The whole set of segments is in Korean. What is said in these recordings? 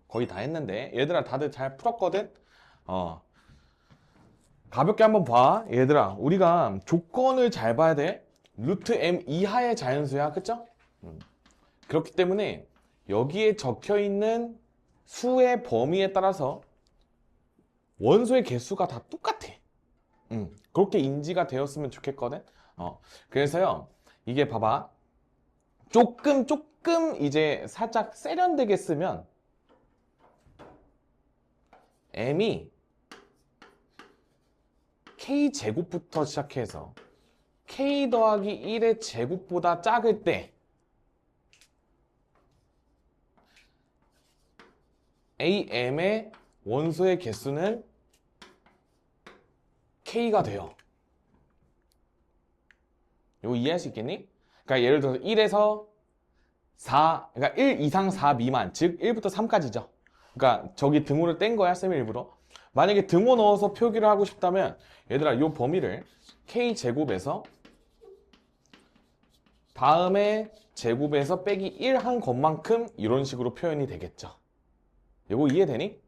거의 다 했는데 얘들아 다들 잘 풀었거든? 가볍게 한번 봐. 얘들아 우리가 조건을 잘 봐야 돼. 루트 m 이하의 자연수야, 그쵸? 그렇기 때문에 여기에 적혀있는 수의 범위에 따라서 원소의 개수가 다 똑같아. 그렇게 인지가 되었으면 좋겠거든. 그래서요 이게 봐봐, 조금 이제 살짝 세련되게 쓰면 m이 k제곱부터 시작해서 k 더하기 1의 제곱보다 작을 때 am의 원소의 개수는 k가 돼요. 이거 이해할 수 있겠니? 그러니까 예를 들어서 1에서 4, 그러니까 1 이상 4 미만, 즉 1부터 3까지죠. 그러니까 저기 등호를 뗀 거야, 쌤이 일부러. 만약에 등호 넣어서 표기를 하고 싶다면 얘들아 이 범위를 k제곱에서 다음에 제곱에서 빼기 1 한 것만큼 이런 식으로 표현이 되겠죠. 이거 이해되니?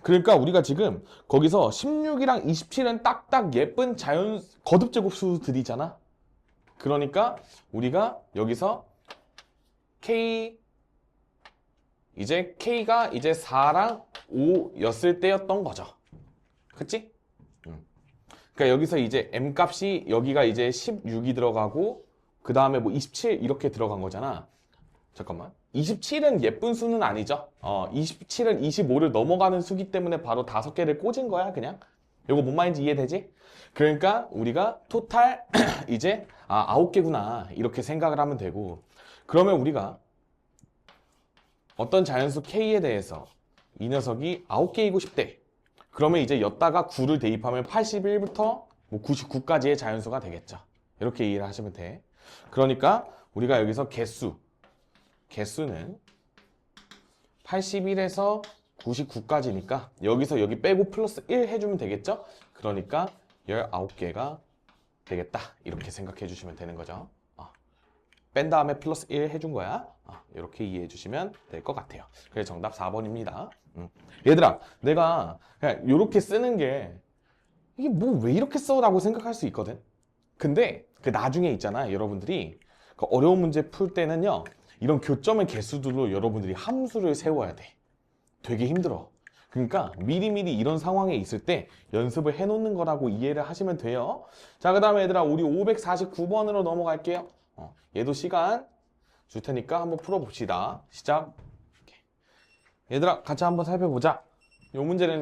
그러니까 우리가 지금 거기서 16이랑 27은 딱딱 예쁜 자연 거듭제곱수들이잖아. 그러니까 우리가 여기서 이제 K가 이제 4랑 5였을 때였던 거죠. 그치? 그러니까 여기서 이제 M 값이 여기가 이제 16이 들어가고 그 다음에 뭐 27 이렇게 들어간 거잖아. 잠깐만. 27은 예쁜 수는 아니죠. 27은 25를 넘어가는 수기 때문에 바로 5개를 꽂은 거야, 그냥. 요거 뭔 말인지 이해되지? 그러니까 우리가 토탈 이제 9개구나 이렇게 생각을 하면 되고, 그러면 우리가 어떤 자연수 K에 대해서 이 녀석이 9개이고 싶대. 그러면 이제 였다가 9를 대입하면 81부터 뭐 99까지의 자연수가 되겠죠. 이렇게 이해를 하시면 돼. 그러니까 우리가 여기서 개수는 81에서 99까지니까 여기서 여기 빼고 플러스 1 해주면 되겠죠? 그러니까 19개가 되겠다. 이렇게 생각해 주시면 되는 거죠. 뺀 다음에 플러스 1 해준 거야. 이렇게 이해해 주시면 될 것 같아요. 그래서 정답 4번입니다. 얘들아, 내가 그냥 이렇게 쓰는 게 이게 뭐 왜 이렇게 써? 라고 생각할 수 있거든. 근데 그 나중에 있잖아, 여러분들이 그 어려운 문제 풀 때는요, 이런 교점의 개수들로 여러분들이 함수를 세워야 돼. 되게 힘들어. 그러니까 미리미리 이런 상황에 있을 때 연습을 해놓는 거라고 이해를 하시면 돼요. 자, 그 다음에 얘들아 우리 549번으로 넘어갈게요. 얘도 시간 줄 테니까 한번 풀어봅시다. 시작. 얘들아 같이 한번 살펴보자. 이 문제는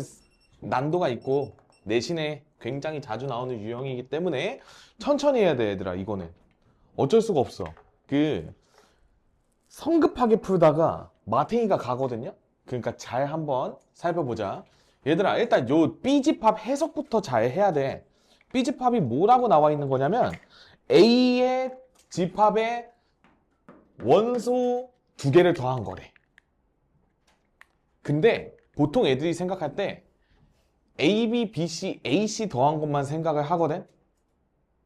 난도가 있고 내신에 굉장히 자주 나오는 유형이기 때문에 천천히 해야 돼. 얘들아 이거는 어쩔 수가 없어. 성급하게 풀다가 마탱이가 가거든요. 그러니까 잘 한번 살펴보자. 얘들아 일단 요 B집합 해석부터 잘 해야 돼. B집합이 뭐라고 나와 있는 거냐면 A의 집합에 원소 2개를 더한 거래. 근데 보통 애들이 생각할 때 A, B, B, C, A, C 더한 것만 생각을 하거든.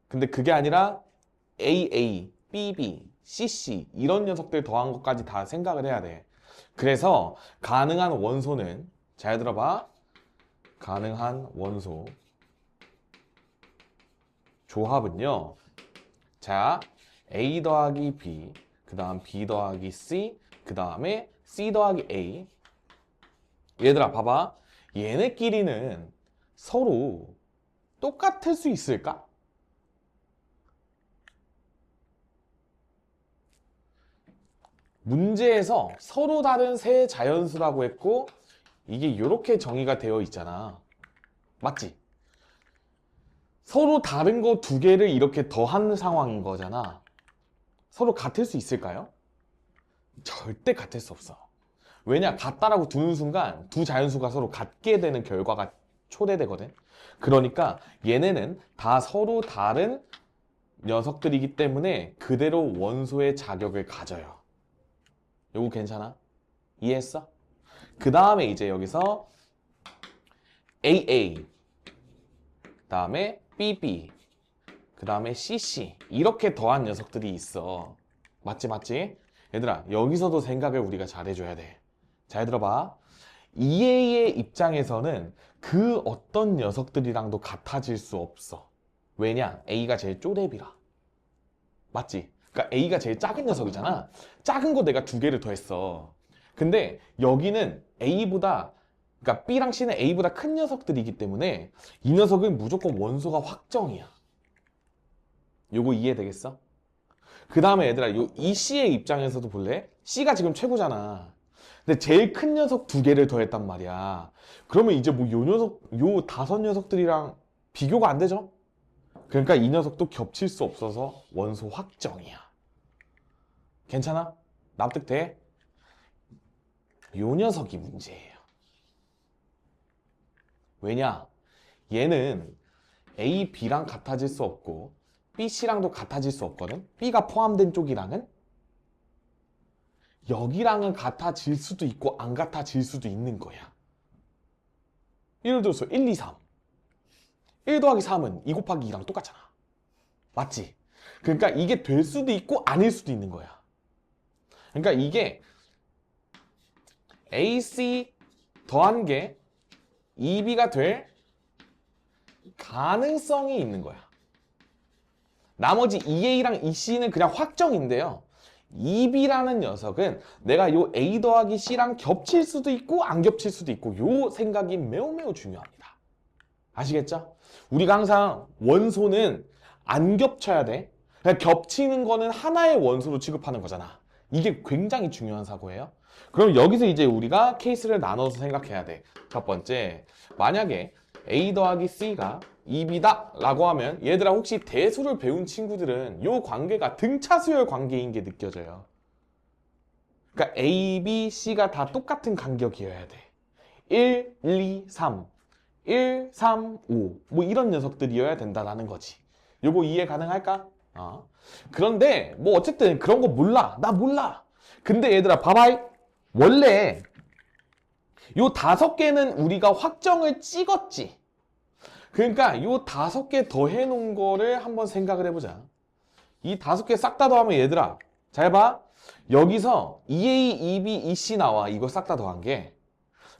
근데 그게 아니라 A, A, B, B, C, C 이런 녀석들 더한 것까지 다 생각을 해야 돼. 그래서 가능한 원소는, 잘 들어봐, 가능한 원소 조합은요, 자 A 더하기 B, 그 다음 B 더하기 C, 그 다음에 C 더하기 A. 얘들아 봐봐, 얘네끼리는 서로 똑같을 수 있을까? 문제에서 서로 다른 세 자연수라고 했고 이게 이렇게 정의가 되어 있잖아. 맞지? 서로 다른 거 2개를 이렇게 더한 상황인 거잖아. 서로 같을 수 있을까요? 절대 같을 수 없어. 왜냐? 같다라고 두는 순간 두 자연수가 서로 같게 되는 결과가 초래되거든. 그러니까 얘네는 다 서로 다른 녀석들이기 때문에 그대로 원소의 자격을 가져요. 요거 괜찮아? 이해했어? 그 다음에 이제 여기서 AA, 그 다음에 BB, 그 다음에 CC 이렇게 더한 녀석들이 있어. 맞지? 얘들아 여기서도 생각을 우리가 잘 해줘야 돼. 잘 들어봐. EA의 입장에서는 그 어떤 녀석들이랑도 같아질 수 없어. 왜냐? A가 제일 쪼렙이라. 맞지? 그러니까 A가 제일 작은 녀석이잖아. 작은 거 내가 2개를 더했어. 근데 여기는 A보다, 그러니까 B랑 C는 A보다 큰 녀석들이기 때문에 이 녀석은 무조건 원소가 확정이야. 요거 이해되겠어? 그 다음에 얘들아, 요 EC의 입장에서도 볼래? C가 지금 최고잖아. 근데 제일 큰 녀석 2개를 더했단 말이야. 그러면 이제 뭐 요 녀석, 요 5녀석들이랑 비교가 안 되죠? 그러니까 이 녀석도 겹칠 수 없어서 원소 확정이야. 괜찮아? 납득돼? 요 녀석이 문제예요. 왜냐? 얘는 A, B랑 같아질 수 없고 B, C랑도 같아질 수 없거든? B가 포함된 쪽이랑은 여기랑은 같아질 수도 있고 안 같아질 수도 있는 거야. 예를 들어서 1, 2, 3 1 더하기 3은 2 곱하기 2랑 똑같잖아. 맞지? 그러니까 이게 될 수도 있고 아닐 수도 있는 거야. 그러니까 이게 AC 더한 게 EB가 될 가능성이 있는 거야. 나머지 EA랑 EC는 그냥 확정인데요. EB라는 녀석은 내가 요 A 더하기 C랑 겹칠 수도 있고 안 겹칠 수도 있고 요 생각이 매우 매우 중요합니다. 아시겠죠? 우리가 항상 원소는 안 겹쳐야 돼. 그냥 겹치는 거는 하나의 원소로 취급하는 거잖아. 이게 굉장히 중요한 사고예요. 그럼 여기서 이제 우리가 케이스를 나눠서 생각해야 돼. 첫 번째, 만약에 A 더하기 C가 2B다 라고 하면 얘들아 혹시 대수를 배운 친구들은 요 관계가 등차수열 관계인 게 느껴져요. 그러니까 A, B, C가 다 똑같은 간격이어야 돼. 1, 2, 3 1, 3, 5 뭐 이런 녀석들이어야 된다라는 거지. 요거 이해 가능할까? 그런데 뭐 어쨌든 그런 거 몰라. 나 몰라. 근데 얘들아 봐봐. 원래 요 5개는 우리가 확정을 찍었지. 그러니까 요 5개 더해 놓은 거를 한번 생각을 해보자. 이 5개 싹 다 더하면 얘들아 잘 봐. 여기서 EA, EB, EC 나와. 이거 싹 다 더한 게.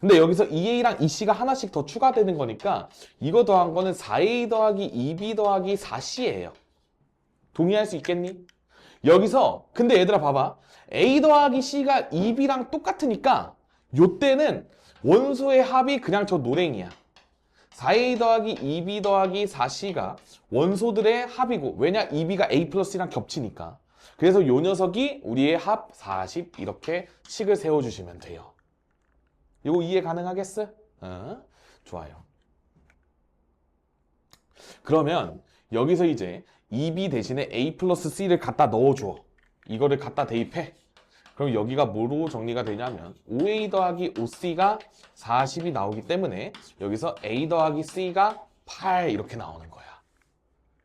근데 여기서 EA랑 EC가 하나씩 더 추가되는 거니까 이거 더한 거는 4A 더하기 2B 더하기 4C예요. 동의할 수 있겠니? 여기서 근데 얘들아 봐봐. A 더하기 C가 2B랑 똑같으니까 요때는 원소의 합이 그냥 저 노랭이야. 4A 더하기 2B 더하기 4C가 원소들의 합이고 왜냐? 2B가 A 플러스 C랑 겹치니까. 그래서 요 녀석이 우리의 합 40 이렇게 식을 세워주시면 돼요. 이거 이해 가능하겠어? 좋아요. 그러면 여기서 이제 2B 대신에 A 플러스 C를 갖다 넣어줘. 이거를 갖다 대입해. 그럼 여기가 뭐로 정리가 되냐면 5A 더하기 5C가 40이 나오기 때문에 여기서 A 더하기 C가 8 이렇게 나오는 거야.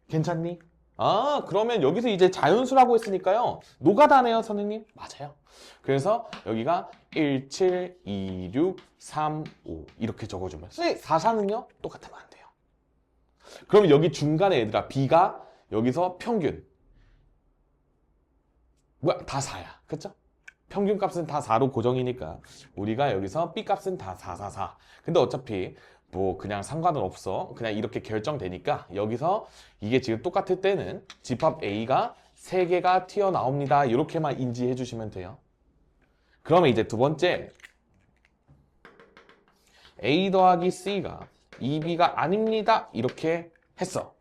괜찮니? 그러면 여기서 이제 자연수라고 했으니까요. 노가다네요, 선생님. 맞아요. 그래서 여기가 1, 7, 2, 6, 3, 5 이렇게 적어주면 4, 4는요? 똑같으면 안 돼요. 그럼 여기 중간에 얘들아 B가 여기서 평균 뭐야? 다 4야. 그쵸? 평균 값은 다 4로 고정이니까 우리가 여기서 B 값은 다 4, 4, 4. 근데 어차피 뭐 그냥 상관은 없어. 그냥 이렇게 결정되니까 여기서 이게 지금 똑같을 때는 집합 A가 3개가 튀어나옵니다. 이렇게만 인지해 주시면 돼요. 그러면 이제 두 번째 A 더하기 C가 2B가 아닙니다. 이렇게 했어.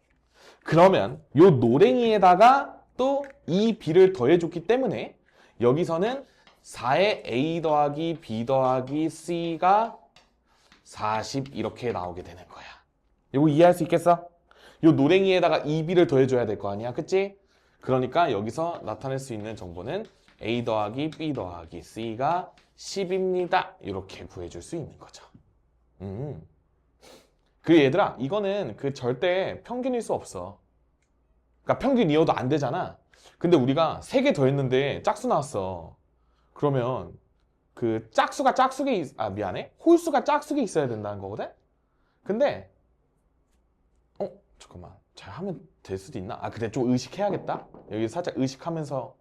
그러면 요 노랭이에다가 또 이 B를 더해줬기 때문에 여기서는 4의 A 더하기 B 더하기 C가 40 이렇게 나오게 되는 거야. 이거 이해할 수 있겠어? 요 노랭이에다가 2B를 더해줘야 될 거 아니야. 그치? 그러니까 여기서 나타낼 수 있는 정보는 A 더하기 B 더하기 C가 10입니다. 이렇게 구해줄 수 있는 거죠. 그 얘들아 이거는 그 절대 평균일 수 없어. 그러니까 평균이어도 안 되잖아. 근데 우리가 3개 더했는데 짝수 나왔어. 그러면 그 짝수가 짝수에 미안해. 홀수가 짝수에 있어야 된다는 거거든. 근데 잠깐만 잘 하면 될 수도 있나? 근데 좀 의식해야겠다. 여기 살짝 의식하면서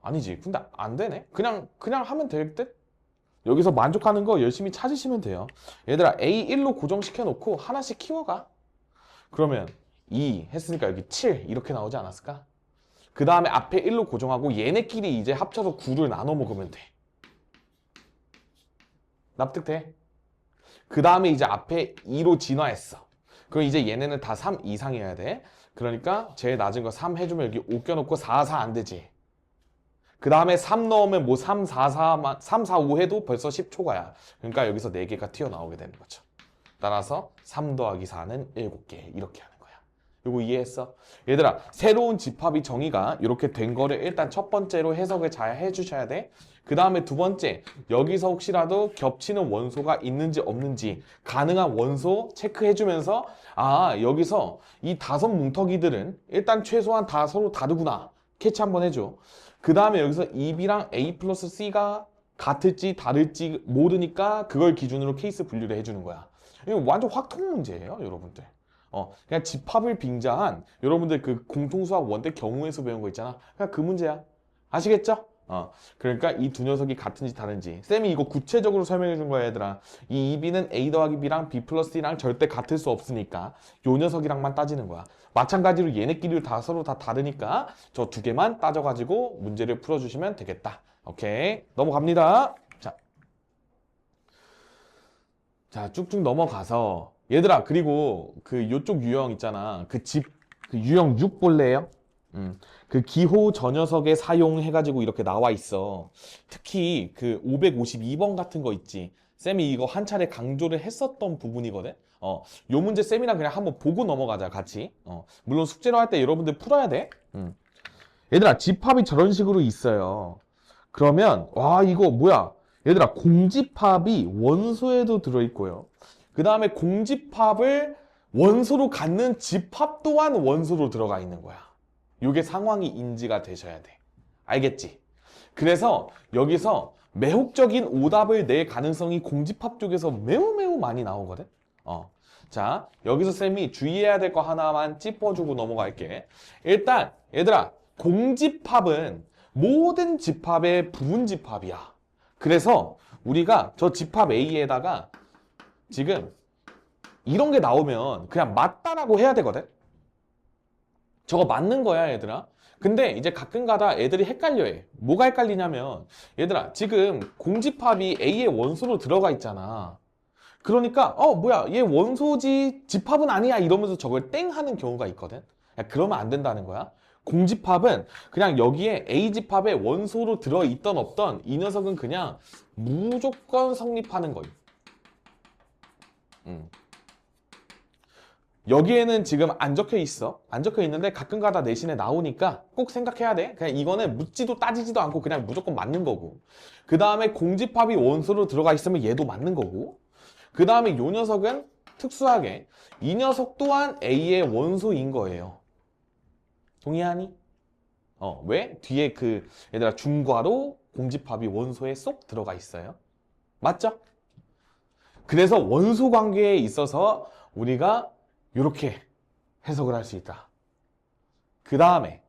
아니지. 근데 안 되네. 그냥 하면 될 듯? 여기서 만족하는 거 열심히 찾으시면 돼요. 얘들아 A1로 고정시켜 놓고 하나씩 키워가. 그러면 2 했으니까 여기 7 이렇게 나오지 않았을까? 그 다음에 앞에 1로 고정하고 얘네끼리 이제 합쳐서 9를 나눠 먹으면 돼. 납득돼? 그 다음에 이제 앞에 2로 진화했어. 그럼 이제 얘네는 다 3 이상이어야 돼. 그러니까 제일 낮은 거 3 해주면 여기 5 껴놓고 4, 4 안 되지. 그 다음에 3 넣으면 뭐 3, 4, 4, 5 해도 벌써 10초가야. 그러니까 여기서 4개가 튀어나오게 되는 거죠. 따라서 3 더하기 4는 7개 이렇게 하는 거야. 이거 이해했어? 얘들아 새로운 집합이 정의가 이렇게 된 거를 일단 첫 번째로 해석을 잘 해주셔야 돼. 그 다음에 두 번째, 여기서 혹시라도 겹치는 원소가 있는지 없는지 가능한 원소 체크해주면서 아 여기서 이 5 뭉텅이들은 일단 최소한 다 서로 다르구나 캐치 한번 해줘. 그 다음에 여기서 2B랑 A 플러스 C가 같을지 다를지 모르니까 그걸 기준으로 케이스 분류를 해주는 거야. 이거 완전 확통 문제예요 여러분들. 그냥 집합을 빙자한 여러분들 그 공통수학 원대 경우에서 배운 거 있잖아. 그냥 그 문제야. 아시겠죠? 그러니까 이 두 녀석이 같은지 다른지 쌤이 이거 구체적으로 설명해 준 거야 얘들아. 이 2B는 A 더하기 B랑 B 플러스 D랑 절대 같을 수 없으니까 요 녀석이랑만 따지는 거야. 마찬가지로 얘네끼리 다 서로 다 다르니까 저 두 개만 따져가지고 문제를 풀어주시면 되겠다. 오케이 넘어갑니다. 자 쭉쭉 넘어가서 얘들아 그리고 그 요쪽 유형 있잖아. 그 유형 6 볼래요? 그 기호 저 녀석에 사용해가지고 이렇게 나와 있어. 특히 그 552번 같은 거 있지. 쌤이 이거 한 차례 강조를 했었던 부분이거든. 요 문제 쌤이랑 그냥 한번 보고 넘어가자 같이. 물론 숙제로 할 때 여러분들 풀어야 돼. 얘들아 집합이 저런 식으로 있어요. 그러면 와 이거 뭐야? 얘들아 공집합이 원소에도 들어있고요. 그 다음에 공집합을 원소로 갖는 집합 또한 원소로 들어가 있는 거야. 요게 상황이 인지가 되셔야 돼. 알겠지? 그래서 여기서 매혹적인 오답을 낼 가능성이 공집합 쪽에서 매우 많이 나오거든. 자, 여기서 쌤이 주의해야 될 거 하나만 찝어주고 넘어갈게. 일단 얘들아 공집합은 모든 집합의 부분집합이야. 그래서 우리가 저 집합 A에다가 지금 이런 게 나오면 그냥 맞다라고 해야 되거든. 저거 맞는 거야 얘들아. 근데 이제 가끔가다 애들이 헷갈려해. 뭐가 헷갈리냐면 얘들아 지금 공집합이 A의 원소로 들어가 있잖아. 그러니까 뭐야 얘 원소지 집합은 아니야 이러면서 저걸 땡 하는 경우가 있거든. 야, 그러면 안 된다는 거야. 공집합은 그냥 여기에 A집합의 원소로 들어있던 없던 이 녀석은 그냥 무조건 성립하는 거예요. 여기에는 지금 안 적혀 있어. 안 적혀 있는데 가끔가다 내신에 나오니까 꼭 생각해야 돼. 그냥 이거는 묻지도 따지지도 않고 그냥 무조건 맞는 거고. 그 다음에 공집합이 원소로 들어가 있으면 얘도 맞는 거고. 그 다음에 요 녀석은 특수하게 이 녀석 또한 A의 원소인 거예요. 동의하니? 왜? 뒤에 그 얘들아 중괄호 공집합이 원소에 쏙 들어가 있어요. 맞죠? 그래서 원소 관계에 있어서 우리가 이렇게 해석을 할 수 있다. 그 다음에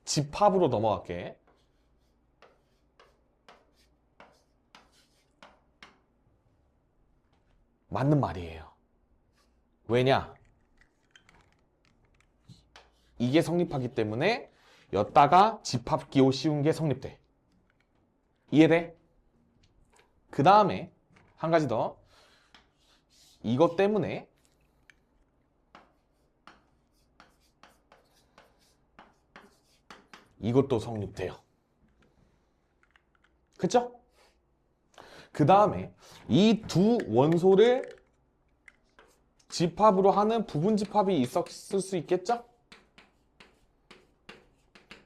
집합으로 넘어갈게. 맞는 말이에요. 왜냐? 이게 성립하기 때문에 였다가 집합 기호 씌운 게 성립돼. 이해돼? 그 다음에 한 가지 더. 이것 때문에 이것도 성립돼요. 그쵸? 그 다음에 이 두 원소를 집합으로 하는 부분 집합이 있었을 수 있겠죠?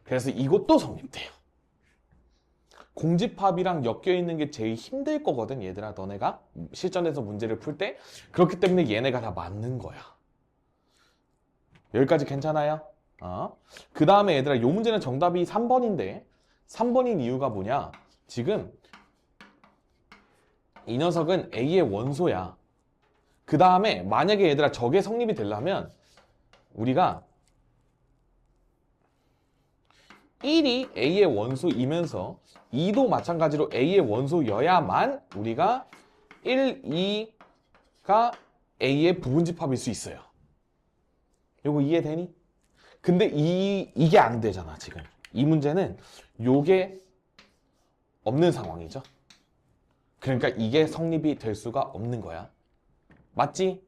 그래서 이것도 성립돼요. 공집합이랑 엮여 있는 게 제일 힘들 거거든 얘들아 너네가 실전에서 문제를 풀 때. 그렇기 때문에 얘네가 다 맞는 거야. 여기까지 괜찮아요? 그 다음에 얘들아 요 문제는 정답이 3번인데 3번인 이유가 뭐냐? 지금 이 녀석은 A의 원소야. 그 다음에 만약에 얘들아 저게 성립이 되려면 우리가 1이 A의 원소이면서 2도 마찬가지로 A의 원소여야만 우리가 1, 2가 A의 부분집합일 수 있어요. 요거 이해되니? 근데 이게 안 되잖아, 지금. 이 문제는 요게 없는 상황이죠. 그러니까 이게 성립이 될 수가 없는 거야. 맞지?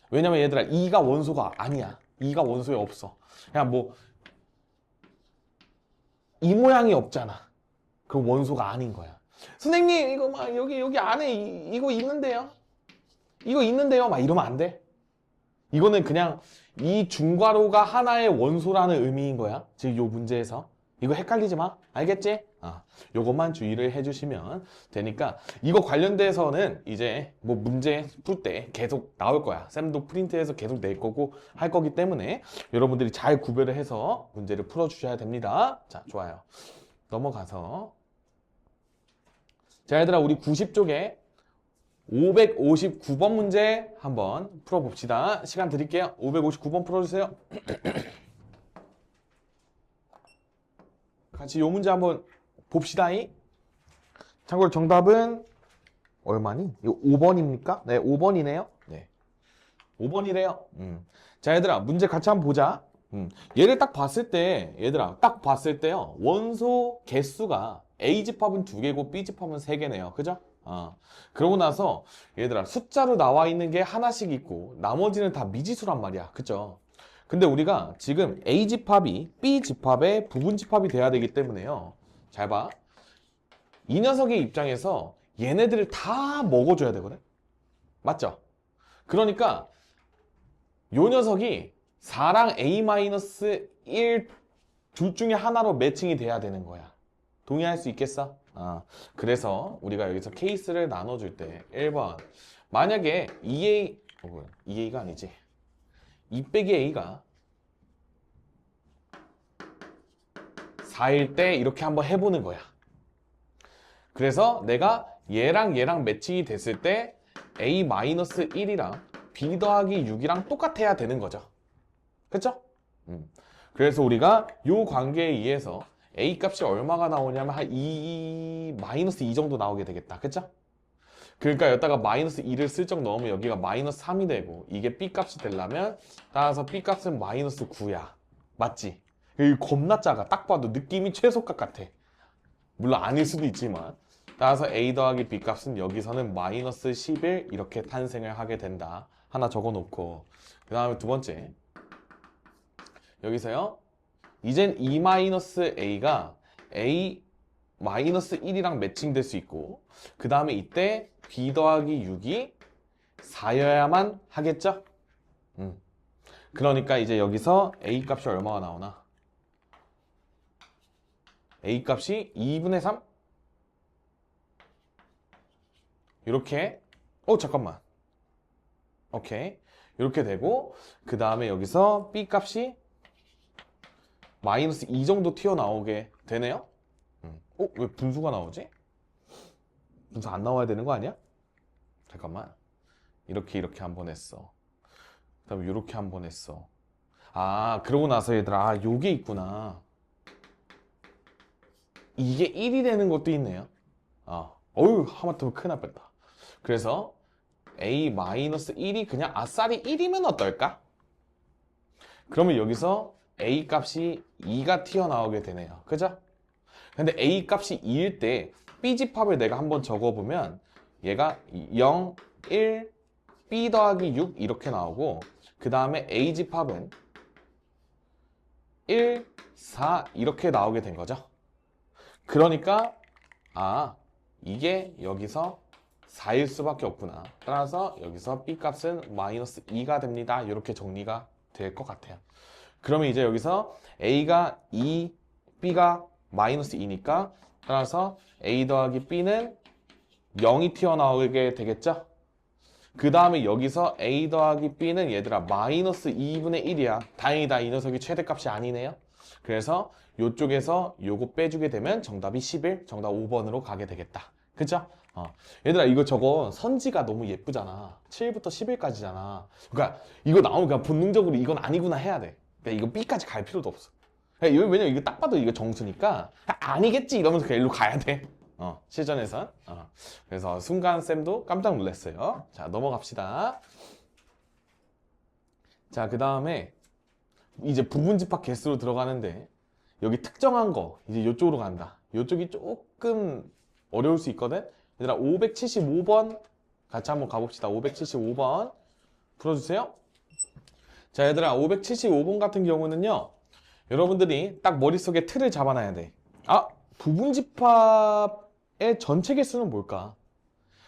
왜냐면 얘들아, 2가 원소가 아니야. 2가 원소에 없어. 그냥 뭐 이 모양이 없잖아. 그럼 원소가 아닌 거야. 선생님, 이거 막 여기 안에 이거 있는데요? 이거 있는데요? 막 이러면 안 돼. 이거는 그냥 이 중괄호가 하나의 원소라는 의미인 거야. 지금 요 문제에서. 이거 헷갈리지 마. 알겠지? 요것만 주의를 해주시면 되니까 이거 관련돼서는 이제 뭐 문제 풀 때 계속 나올 거야. 쌤도 프린트해서 계속 낼 거고 할 거기 때문에 여러분들이 잘 구별을 해서 문제를 풀어주셔야 됩니다. 자, 좋아요. 넘어가서 자, 얘들아, 우리 90쪽에 559번 문제 한번 풀어봅시다. 시간 드릴게요. 559번 풀어주세요. 같이 요 문제 한번 봅시다. 참고로 정답은 얼마니? 이거 5번입니까? 네, 5번이네요. 네, 5번이래요. 자, 얘들아, 문제 같이 한번 보자. 얘를 딱 봤을 때, 얘들아, 딱 봤을 때요, 원소 개수가 A집합은 2개고 B집합은 3개네요. 그죠? 그러고 나서 얘들아, 숫자로 나와 있는 게 하나씩 있고 나머지는 다 미지수란 말이야. 그죠? 근데 우리가 지금 A집합이 B집합의 부분집합이 돼야 되기 때문에요. 잘 봐. 이 녀석의 입장에서 얘네들을 다 먹어줘야 되거든? 맞죠? 그러니까 요 녀석이 4랑 A-1 둘 중에 하나로 매칭이 돼야 되는 거야. 동의할 수 있겠어? 그래서 우리가 여기서 케이스를 나눠줄 때 1번 만약에 2A가 아니지 2 빼기 A가 4일 때 이렇게 한번 해보는 거야. 그래서 내가 얘랑 매칭이 됐을 때 A-1이랑 B 더하기 6이랑 똑같아야 되는 거죠. 그쵸? 그래서 우리가 이 관계에 의해서 A 값이 얼마가 나오냐면 한 2 정도 나오게 되겠다. 그쵸? 그러니까 여기다가 마이너스 2를 슬쩍 넣으면 여기가 마이너스 3이 되고 이게 B 값이 되려면 따라서 B 값은 마이너스 9야. 맞지? 이거 겁나 작아. 딱 봐도 느낌이 최소값 같아. 물론 아닐 수도 있지만 따라서 A 더하기 B 값은 여기서는 마이너스 11 이렇게 탄생을 하게 된다. 하나 적어놓고 그 다음에 두 번째 여기서요 이젠 E-A가 A-1이랑 매칭될 수 있고 그 다음에 이때 B 더하기 6이 4여야만 하겠죠? 그러니까 이제 여기서 A 값이 얼마가 나오나? A 값이 2분의 3? 이렇게 잠깐만 오케이 이렇게 되고 그 다음에 여기서 B 값이 마이너스 2 정도 튀어나오게 되네요. 왜 분수가 나오지? 분수 안 나와야 되는 거 아니야? 잠깐만 이렇게 한번 했어. 그 다음에 이렇게 한번 했어. 그러고 나서 얘들아 요게 있구나. 이게 1이 되는 것도 있네요. 하마터면 큰일 날 뻔했다. 그래서 A-1이 그냥 아싸리 1이면 어떨까? 그러면 여기서 A 값이 2가 튀어나오게 되네요. 그죠? 근데 A 값이 2일 때 B집합을 내가 한번 적어보면 얘가 0, 1, B 더하기 6 이렇게 나오고 그 다음에 A집합은 1, 4 이렇게 나오게 된 거죠. 그러니까 이게 여기서 4일 수밖에 없구나. 따라서 여기서 B 값은 마이너스 2가 됩니다. 이렇게 정리가 될 것 같아요. 그러면 이제 여기서 A가 2, B가 마이너스 2니까 따라서 A 더하기 B는 0이 튀어나오게 되겠죠? 그 다음에 여기서 A 더하기 B는 얘들아 마이너스 2분의 1이야. 다행이다. 이 녀석이 최대값이 아니네요. 그래서 이쪽에서 요거 빼주게 되면 정답이 11, 정답 5번으로 가게 되겠다. 그쵸? 얘들아 이거 저거 선지가 너무 예쁘잖아. 7부터 11까지잖아. 그러니까 이거 나오면 그냥 본능적으로 이건 아니구나 해야 돼. 그러니까 이거 B까지 갈 필요도 없어. 왜냐면 이거 딱 봐도 이거 정수니까 아니겠지 이러면서 그냥 일로 가야 돼. 실전에선. 그래서 순간 쌤도 깜짝 놀랐어요. 자, 넘어갑시다. 자, 그 다음에 이제 부분집합 개수로 들어가는데 여기 특정한 거 이제 이쪽으로 간다. 이쪽이 조금 어려울 수 있거든. 얘들아 575번 같이 한번 가봅시다. 575번 풀어주세요. 자, 얘들아 575번 같은 경우는요, 여러분들이 딱 머릿속에 틀을 잡아놔야 돼. 부분집합의 전체 개수는 뭘까?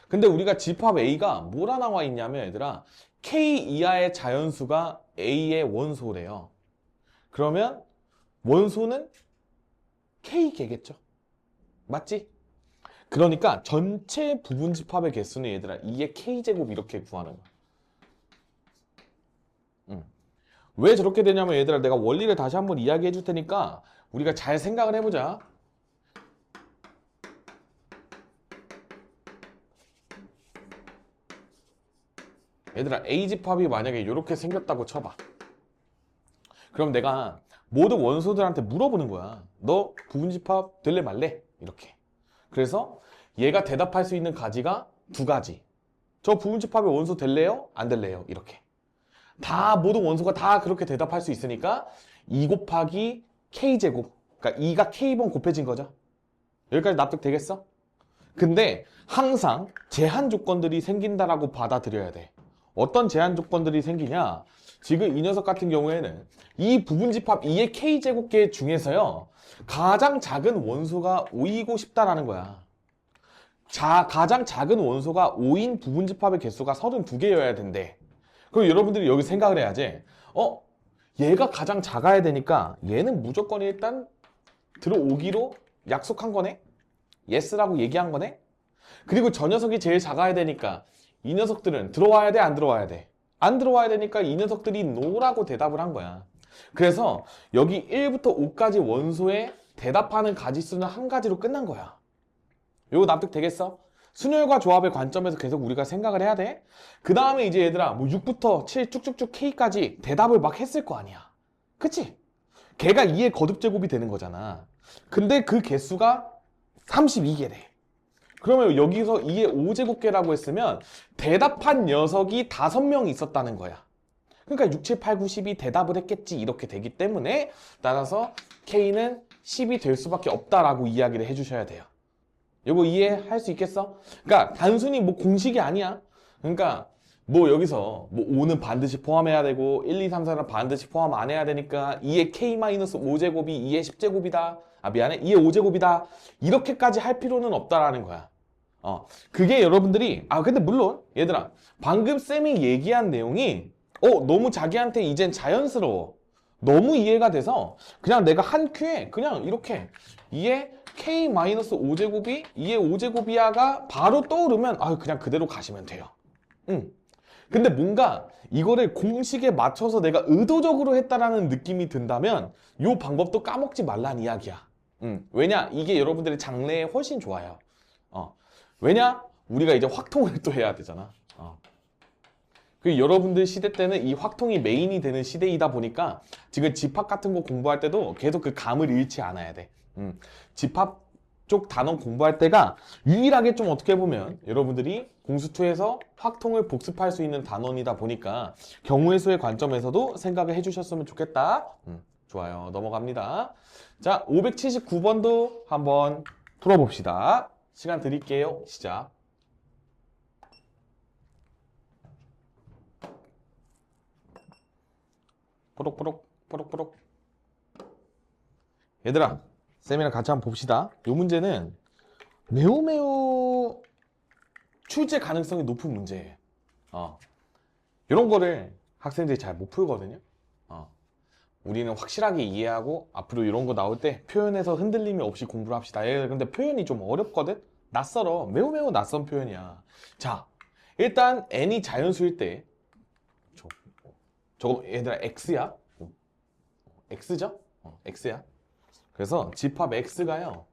근데 우리가 집합 A가 뭐라 나와 있냐면 얘들아 K 이하의 자연수가 A의 원소래요. 그러면 원소는 K개겠죠? 맞지? 그러니까 전체 부분집합의 개수는 얘들아 2의 K제곱 이렇게 구하는 거야. 왜 저렇게 되냐면 얘들아 내가 원리를 다시 한번 이야기해 줄 테니까 우리가 잘 생각을 해보자. 얘들아 A집합이 만약에 이렇게 생겼다고 쳐봐. 그럼 내가 모든 원소들한테 물어보는 거야. 너 부분집합 될래 말래? 이렇게. 그래서 얘가 대답할 수 있는 가지가 두 가지. 저 부분집합의 원소 될래요? 안 될래요? 이렇게. 다 모든 원소가 다 그렇게 대답할 수 있으니까 2 곱하기 K제곱. 그러니까 2가 K번 곱해진 거죠. 여기까지 납득되겠어? 근데 항상 제한 조건들이 생긴다라고 받아들여야 돼. 어떤 제한 조건들이 생기냐? 지금 이 녀석 같은 경우에는 이 부분집합 2의 K제곱계 중에서요 가장 작은 원소가 5이고 싶다라는 거야. 가장 작은 원소가 5인 부분집합의 개수가 32개여야 된대. 그럼 여러분들이 여기 생각을 해야지. 얘가 가장 작아야 되니까 얘는 무조건 일단 들어오기로 약속한 거네? 예스라고 얘기한 거네? 그리고 저 녀석이 제일 작아야 되니까 이 녀석들은 들어와야 돼? 안 들어와야 돼? 안 들어와야 되니까 이 녀석들이 노라고 대답을 한 거야. 그래서 여기 1부터 5까지 원소에 대답하는 가지수는 한 가지로 끝난 거야. 이거 납득되겠어? 순열과 조합의 관점에서 계속 우리가 생각을 해야 돼. 그 다음에 이제 얘들아 뭐 6부터 7 쭉쭉쭉 K까지 대답을 막 했을 거 아니야. 그치? 걔가 2의 거듭제곱이 되는 거잖아. 근데 그 개수가 32개래. 그러면 여기서 2의 5제곱계라고 했으면 대답한 녀석이 5명 있었다는 거야. 그러니까 6, 7, 8, 9, 10이 대답을 했겠지 이렇게 되기 때문에 따라서 K는 10이 될 수밖에 없다라고 이야기를 해주셔야 돼요. 이거 이해할 수 있겠어? 그러니까 단순히 뭐 공식이 아니야. 그러니까 뭐 여기서 뭐 5는 반드시 포함해야 되고 1, 2, 3, 4는 반드시 포함 안 해야 되니까 2의 K-5제곱이 2의 10제곱이다. 미안해. 2의 5제곱이다. 이렇게까지 할 필요는 없다라는 거야. 그게 여러분들이 근데 물론 얘들아 방금 쌤이 얘기한 내용이 너무 자기한테 이젠 자연스러워. 너무 이해가 돼서 그냥 내가 한 큐에 그냥 이렇게 2의 K-5제곱이 2의 5제곱이야가 바로 떠오르면 그냥 그대로 가시면 돼요. 근데 뭔가 이거를 공식에 맞춰서 내가 의도적으로 했다라는 느낌이 든다면 이 방법도 까먹지 말란 이야기야. 왜냐? 이게 여러분들의 장래에 훨씬 좋아요. 왜냐? 우리가 이제 확통을 또 해야 되잖아. 그 여러분들 시대 때는 이 확통이 메인이 되는 시대이다 보니까 지금 집합 같은 거 공부할 때도 계속 그 감을 잃지 않아야 돼. 집합 쪽 단원 공부할 때가 유일하게 좀 어떻게 보면 여러분들이 공수2에서 확통을 복습할 수 있는 단원이다 보니까 경우의 수의 관점에서도 생각을 해주셨으면 좋겠다. 좋아요. 넘어갑니다. 자, 579번도 한번 풀어봅시다. 시간 드릴게요. 시작. 포록포록. 얘들아, 쌤이랑 같이 한번 봅시다. 이 문제는 매우 출제 가능성이 높은 문제예요. 이런 거를 학생들이 잘 못 풀거든요. 우리는 확실하게 이해하고 앞으로 이런 거 나올 때 표현에서 흔들림이 없이 공부를 합시다. 근데 표현이 좀 어렵거든? 낯설어. 매우 낯선 표현이야. 자, 일단 n이 자연수일 때 저거 얘들아 x야? x죠? x야. 그래서 집합 x가요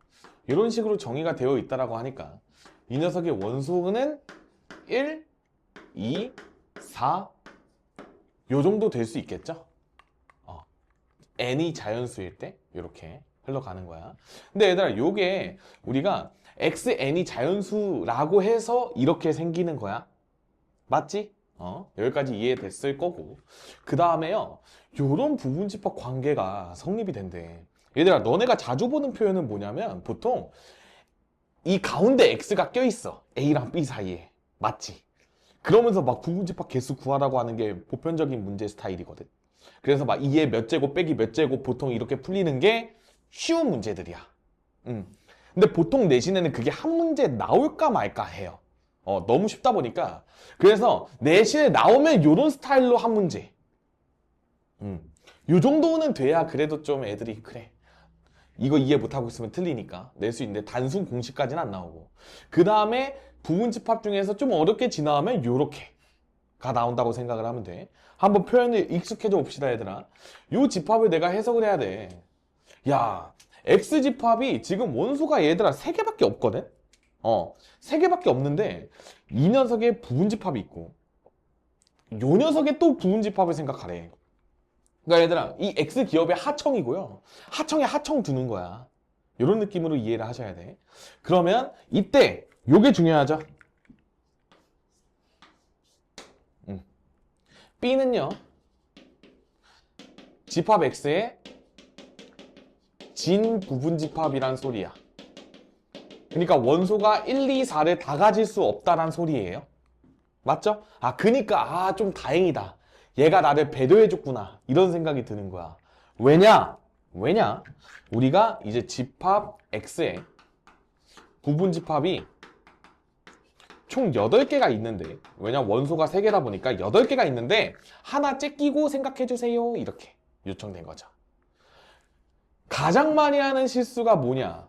이런 식으로 정의가 되어 있다라고 하니까 이 녀석의 원소는 1, 2, 4 요 정도 될 수 있겠죠? n이 자연수일 때 이렇게 흘러가는 거야. 근데 얘들아, 요게 우리가 xn이 자연수라고 해서 이렇게 생기는 거야. 맞지? 여기까지 이해됐을 거고. 그 다음에요, 요런 부분집합 관계가 성립이 된대. 얘들아, 너네가 자주 보는 표현은 뭐냐면 보통 이 가운데 x가 껴있어. a랑 b 사이에. 맞지? 그러면서 막 부분집합 개수 구하라고 하는 게 보편적인 문제 스타일이거든. 그래서 막 2의 몇 제곱 빼기 몇 제곱 보통 이렇게 풀리는 게 쉬운 문제들이야. 근데 보통 내신에는 그게 한 문제 나올까 말까 해요. 너무 쉽다 보니까. 그래서 내신에 나오면 요런 스타일로 한 문제. 요 정도는 돼야 그래도 좀 애들이 그래. 이거 이해 못하고 있으면 틀리니까 낼 수 있는데 단순 공식까지는 안 나오고. 그 다음에 부분집합 중에서 좀 어렵게 지나가면 요렇게가 나온다고 생각을 하면 돼. 한번 표현을 익숙해져 봅시다, 얘들아. 요 집합을 내가 해석을 해야 돼. 야, X집합이 지금 원소가 얘들아 3개밖에 없거든? 3개밖에 없는데 이 녀석에 부분집합이 있고 요 녀석에 또 부분집합을 생각하래. 그러니까 얘들아, 이 X기업의 하청이고요. 하청에 하청 두는 거야. 이런 느낌으로 이해를 하셔야 돼. 그러면 이때 요게 중요하죠. B는요, 집합 X의 진 부분집합이란 소리야. 그러니까 원소가 1, 2, 4를 다 가질 수 없다란 소리예요. 맞죠? 그니까 좀 다행이다. 얘가 나를 배려해줬구나. 이런 생각이 드는 거야. 왜냐? 우리가 이제 집합 X의 부분집합이 총 8개가 있는데, 왜냐? 원소가 3개다 보니까 8개가 있는데 하나 째끼고 생각해주세요. 이렇게 요청된 거죠. 가장 많이 하는 실수가 뭐냐?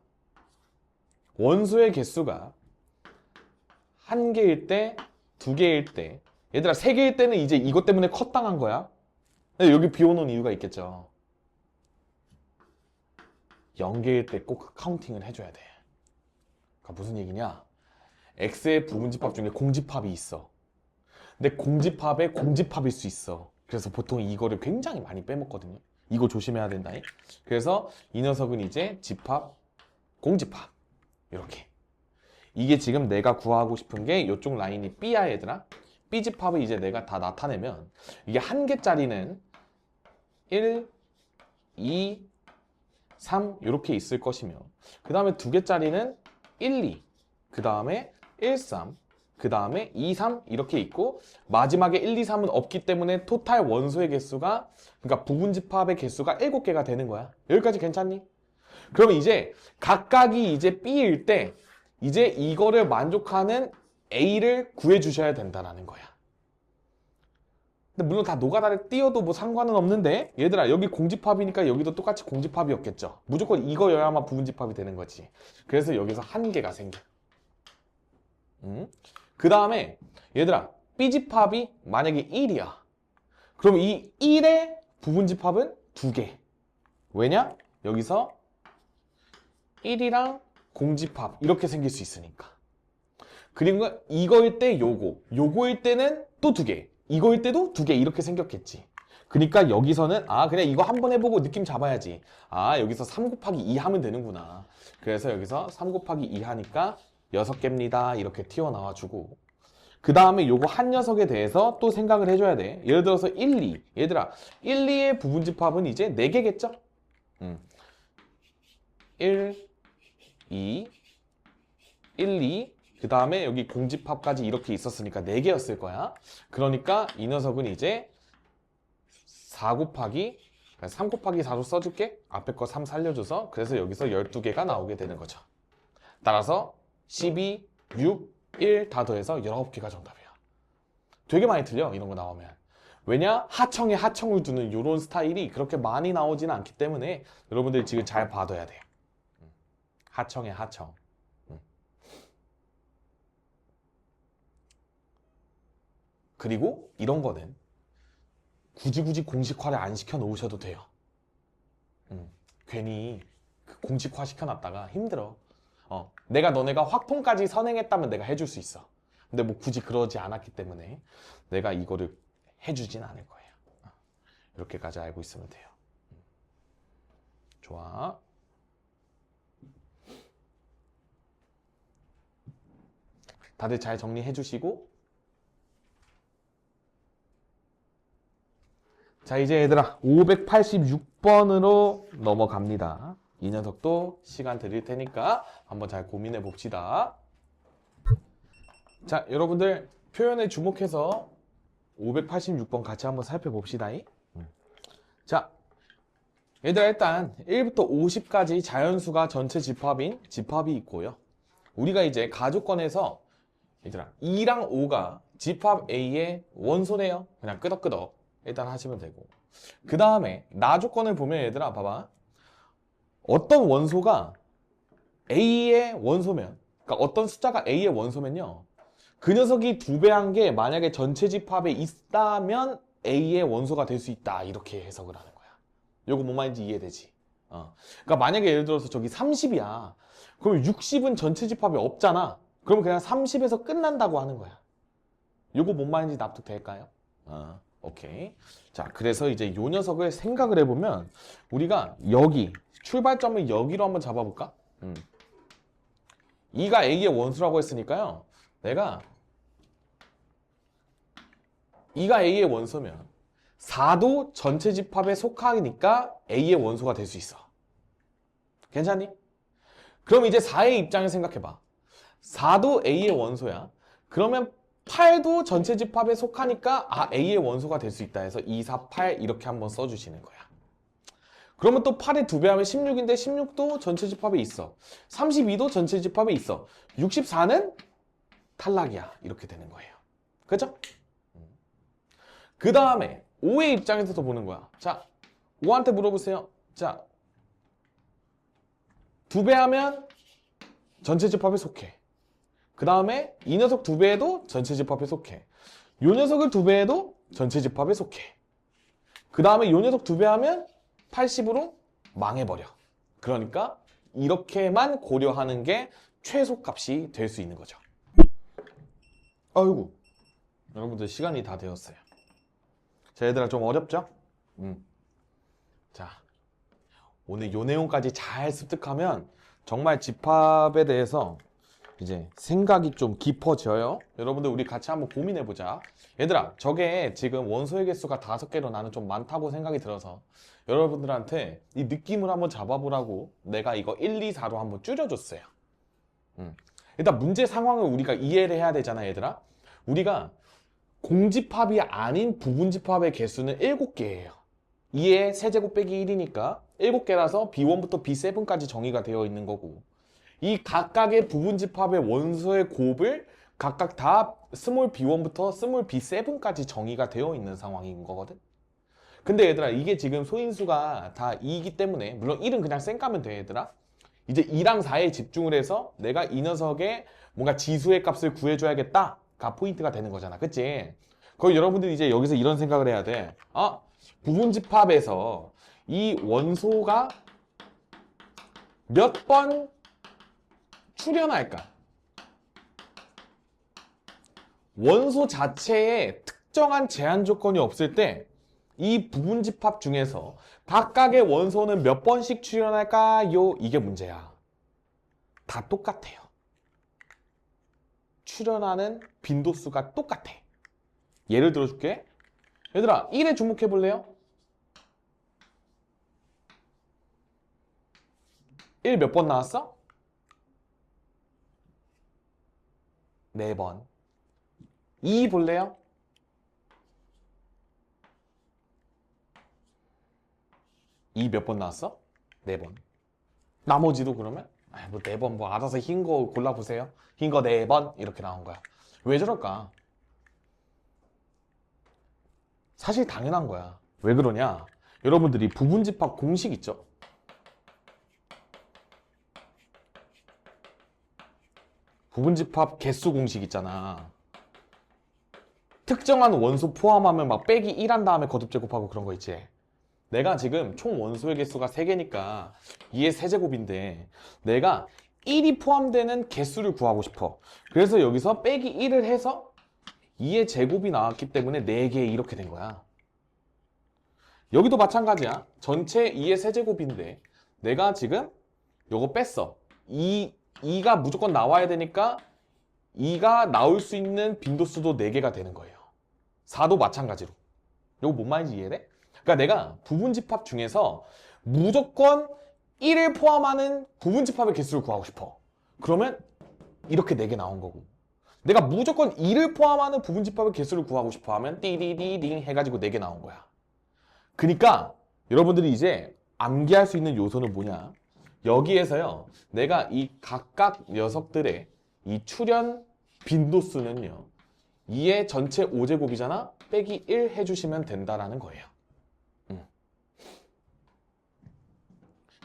원소의 개수가 1개일 때, 2개일 때, 얘들아 3개일 때는 이제 이것 때문에 컷당한 거야. 근데 여기 비워놓은 이유가 있겠죠. 0개일 때 꼭 카운팅을 해줘야 돼. 그러니까 무슨 얘기냐? X의 부분집합 중에 공집합이 있어. 근데 공집합에 공집합일 수 있어. 그래서 보통 이거를 굉장히 많이 빼먹거든요. 이거 조심해야 된다. 그래서 이 녀석은 이제 집합, 공집합 이렇게. 이게 지금 내가 구하고 싶은 게 이쪽 라인이 B야, 얘들아. B집합을 이제 내가 다 나타내면 이게 1개짜리는 1, 2, 3 이렇게 있을 것이며, 그 다음에 2개짜리는 1, 2, 그 다음에 1, 3, 그 다음에 2, 3 이렇게 있고, 마지막에 1, 2, 3은 없기 때문에 토탈 원소의 개수가, 그러니까 부분집합의 개수가 7개가 되는 거야. 여기까지 괜찮니? 그러면 이제 각각이 이제 B일 때 이제 이거를 만족하는 A를 구해 주셔야 된다는 거야. 근데 물론 다 노가다를 띄워도 뭐 상관은 없는데, 얘들아 여기 공집합이니까 여기도 똑같이 공집합이었겠죠. 무조건 이거여야만 부분집합이 되는 거지. 그래서 여기서 1개가 생겨. 그 다음에 얘들아, B집합이 만약에 1이야. 그럼 이 1의 부분집합은 2개. 왜냐? 여기서 1이랑 공집합 이렇게 생길 수 있으니까. 그리고 이거일 때 요거일 때는 또 2개, 이거일 때도 2개 이렇게 생겼겠지. 그러니까 여기서는 그냥 이거 한번 해보고 느낌 잡아야지. 여기서 3 곱하기 2 하면 되는구나. 그래서 여기서 3 곱하기 2 하니까 6개입니다. 이렇게 튀어나와주고, 그 다음에 요거 한 녀석에 대해서 또 생각을 해줘야 돼. 예를 들어서 1, 2. 얘들아, 1, 2의 부분집합은 이제 4개겠죠? 1, 2, 1, 2, 그 다음에 여기 공집합까지 이렇게 있었으니까 4개였을 거야. 그러니까 이 녀석은 이제 4 곱하기 3 곱하기 4로 써줄게. 앞에 거 3 살려줘서. 그래서 여기서 12개가 나오게 되는 거죠. 따라서 12, 6, 1 다 더해서 19개가 정답이야. 되게 많이 틀려, 이런 거 나오면. 왜냐? 하청에 하청을 두는 이런 스타일이 그렇게 많이 나오지는 않기 때문에 여러분들이 지금 잘 봐둬야 돼요. 하청에 하청. 그리고 이런 거는 굳이 공식화를 안 시켜 놓으셔도 돼요. 괜히 공식화 시켜놨다가 힘들어. 내가 너네가 확통까지 선행했다면 내가 해줄 수 있어. 근데 뭐 굳이 그러지 않았기 때문에 내가 이거를 해주진 않을 거예요. 이렇게까지 알고 있으면 돼요. 좋아. 다들 잘 정리해 주시고. 자, 이제 얘들아 586번으로 넘어갑니다. 이 녀석도 시간 드릴 테니까 한번 잘 고민해 봅시다. 자, 여러분들 표현에 주목해서 586번 같이 한번 살펴봅시다. 자, 얘들아 일단 1부터 50까지 자연수가 전체 집합인 집합이 있고요. 우리가 이제 가족권에서 얘들아 2랑 5가 집합 A의 원소래요. 그냥 끄덕끄덕 일단 하시면 되고, 그 다음에 나조건을 보면 얘들아 봐봐, 어떤 원소가 A의 원소면, 그러니까 어떤 숫자가 A의 원소면요, 그 녀석이 2배한 게 만약에 전체 집합에 있다면 A의 원소가 될 수 있다, 이렇게 해석을 하는 거야. 요거 뭔 말인지 이해되지? 그러니까 만약에 예를 들어서 저기 30이야. 그럼 60은 전체 집합에 없잖아. 그러면 그냥 30에서 끝난다고 하는 거야. 요거 뭔 말인지 납득될까요? 오케이. 자, 그래서 이제 요 녀석을 생각을 해보면 우리가 여기 출발점을 여기로 한번 잡아볼까? 2가 A의 원수라고 했으니까요, 내가 2가 A의 원소면 4도 전체 집합에 속하니까 A의 원소가 될 수 있어. 괜찮니? 그럼 이제 4의 입장을 생각해봐. 4도 A의 원소야. 그러면 8도 전체 집합에 속하니까 A의 원소가 될 수 있다 해서 2, 4, 8 이렇게 한번 써주시는 거야. 그러면 또 8에 2배 하면 16인데 16도 전체 집합에 있어. 32도 전체 집합에 있어. 64는 탈락이야. 이렇게 되는 거예요. 그죠? 그 다음에 5의 입장에서도 보는 거야. 자, 5한테 물어보세요. 자, 2배 하면 전체 집합에 속해. 그 다음에 이 녀석 2배에도 전체 집합에 속해. 요 녀석을 2배에도 전체 집합에 속해. 그 다음에 요 녀석 2배 하면 80으로 망해버려. 그러니까 이렇게만 고려하는 게 최소값이 될 수 있는 거죠. 아이고, 여러분들 시간이 다 되었어요. 자, 얘들아 좀 어렵죠? 자, 오늘 요 내용까지 잘 습득하면 정말 집합에 대해서 이제 생각이 좀 깊어져요. 여러분들 우리 같이 한번 고민해보자. 얘들아, 저게 지금 원소의 개수가 5개로 나는 좀 많다고 생각이 들어서 여러분들한테 이 느낌을 한번 잡아보라고 내가 이거 1, 2, 4로 한번 줄여줬어요. 일단 문제 상황을 우리가 이해를 해야 되잖아, 얘들아. 우리가 공집합이 아닌 부분집합의 개수는 7개예요. 2의 세제곱 빼기 1이니까 7개라서 B1부터 B7까지 정의가 되어 있는 거고, 이 각각의 부분집합의 원소의 곱을 각각 다 스몰 b1부터 스몰 b7까지 정의가 되어 있는 상황인 거거든. 근데 얘들아, 이게 지금 소인수가 다 2이기 때문에, 물론 1은 그냥 쌩 까면 돼 얘들아. 이제 2랑 4에 집중을 해서 내가 이 녀석의 뭔가 지수의 값을 구해줘야겠다가 포인트가 되는 거잖아, 그치? 거의 여러분들이 이제 여기서 이런 생각을 해야 돼. 부분집합에서 이 원소가 몇 번 출현할까? 원소 자체에 특정한 제한 조건이 없을 때 이 부분집합 중에서 각각의 원소는 몇 번씩 출현할까요? 이게 문제야. 다 똑같아요. 출현하는 빈도수가 똑같아. 예를 들어줄게. 얘들아, 1에 주목해 볼래요? 1 몇 번 나왔어? 4번. 2 볼래요? 2 몇 번 나왔어? 4번. 나머지도 그러면? 뭐 4번 뭐 알아서 흰 거 골라보세요. 흰 거 4번 이렇게 나온 거야. 왜 저럴까? 사실 당연한 거야. 왜 그러냐? 여러분들이 부분집합 공식 있죠? 부분집합 개수 공식 있잖아. 특정한 원소 포함하면 막 빼기 1 한 다음에 거듭 제곱하고 그런 거 있지. 내가 지금 총 원소의 개수가 3개니까 2의 세제곱인데 내가 1이 포함되는 개수를 구하고 싶어. 그래서 여기서 빼기 1을 해서 2의 제곱이 나왔기 때문에 4개 이렇게 된 거야. 여기도 마찬가지야. 전체 2의 세제곱인데 내가 지금 요거 뺐어. 2가 무조건 나와야 되니까 2가 나올 수 있는 빈도수도 4개가 되는 거예요. 4도 마찬가지로. 요거 뭔 말인지 이해돼? 그러니까 내가 부분집합 중에서 무조건 1을 포함하는 부분집합의 개수를 구하고 싶어. 그러면 이렇게 4개 나온 거고. 내가 무조건 2를 포함하는 부분집합의 개수를 구하고 싶어 하면 띠디디딩 해가지고 4개 나온 거야. 그러니까 여러분들이 이제 암기할 수 있는 요소는 뭐냐? 여기에서요, 내가 이 각각 녀석들의 이 출현 빈도수는요, 2의 전체 5제곱이잖아? 빼기 1 해주시면 된다라는 거예요.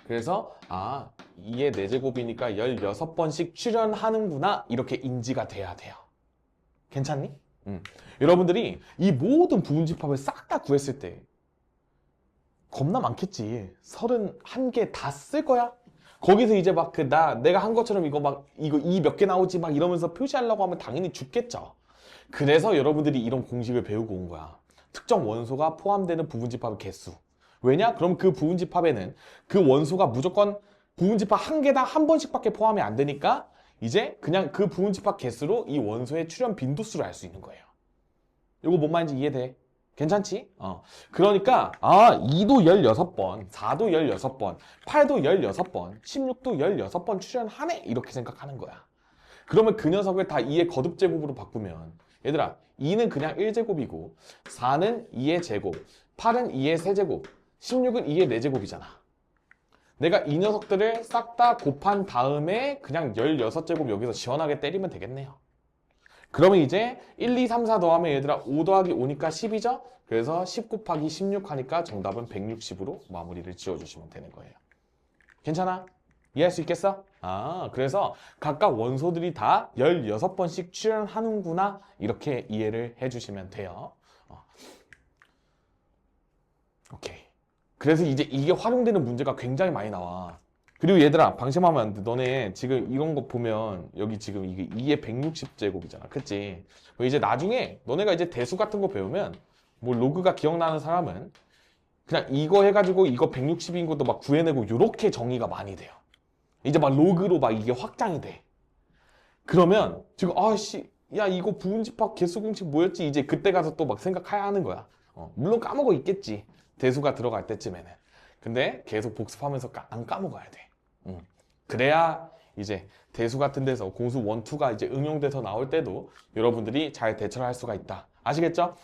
그래서 2의 4제곱이니까 16번씩 출현하는구나, 이렇게 인지가 돼야 돼요. 괜찮니? 여러분들이 이 모든 부분집합을 싹 다 구했을 때 겁나 많겠지. 31개 다 쓸 거야? 거기서 이제 막 내가 한 것처럼 이거 2 몇 개 나오지 막 이러면서 표시하려고 하면 당연히 죽겠죠. 그래서 여러분들이 이런 공식을 배우고 온 거야. 특정 원소가 포함되는 부분집합의 개수. 왜냐? 그럼 그 부분집합에는 그 원소가 무조건 부분집합 한 개당 한 번씩밖에 포함이 안 되니까 이제 그냥 그 부분집합 개수로 이 원소의 출현 빈도수를 알 수 있는 거예요. 이거 뭔 말인지 이해돼? 괜찮지? 그러니까 2도 16번, 4도 16번, 8도 16번, 16도 16번 출현하네? 이렇게 생각하는 거야. 그러면 그 녀석을 다 2의 거듭제곱으로 바꾸면 얘들아 2는 그냥 1제곱이고 4는 2의 제곱, 8은 2의 세제곱, 16은 2의 4제곱이잖아. 내가 이 녀석들을 싹 다 곱한 다음에 그냥 16제곱 여기서 시원하게 때리면 되겠네요. 그러면 이제 1, 2, 3, 4 더하면 얘들아 5 더하기 5니까 10이죠? 그래서 10 곱하기 16 하니까 정답은 160으로 마무리를 지어주시면 되는 거예요. 괜찮아? 이해할 수 있겠어? 그래서 각각 원소들이 다 16번씩 출현하는구나, 이렇게 이해를 해주시면 돼요. 오케이. 그래서 이제 이게 활용되는 문제가 굉장히 많이 나와. 그리고 얘들아, 방심하면 안 돼. 너네 지금 이런 거 보면 여기 지금 이게 2의 160제곱이잖아. 그치? 이제 나중에 너네가 이제 대수 같은 거 배우면 뭐 로그가 기억나는 사람은 그냥 이거 해가지고 이거 160인 것도 막 구해내고 요렇게 정의가 많이 돼요. 이제 막 로그로 막 이게 확장이 돼. 그러면 지금 야 이거 부분집합 개수 공식 뭐였지? 이제 그때 가서 또 막 생각해야 하는 거야. 물론 까먹어 있겠지. 대수가 들어갈 때쯤에는. 근데 계속 복습하면서 안 까먹어야 돼. 그래야 이제 대수 같은 데서 공수 1, 2가 이제 응용돼서 나올 때도 여러분들이 잘 대처를 할 수가 있다. 아시겠죠?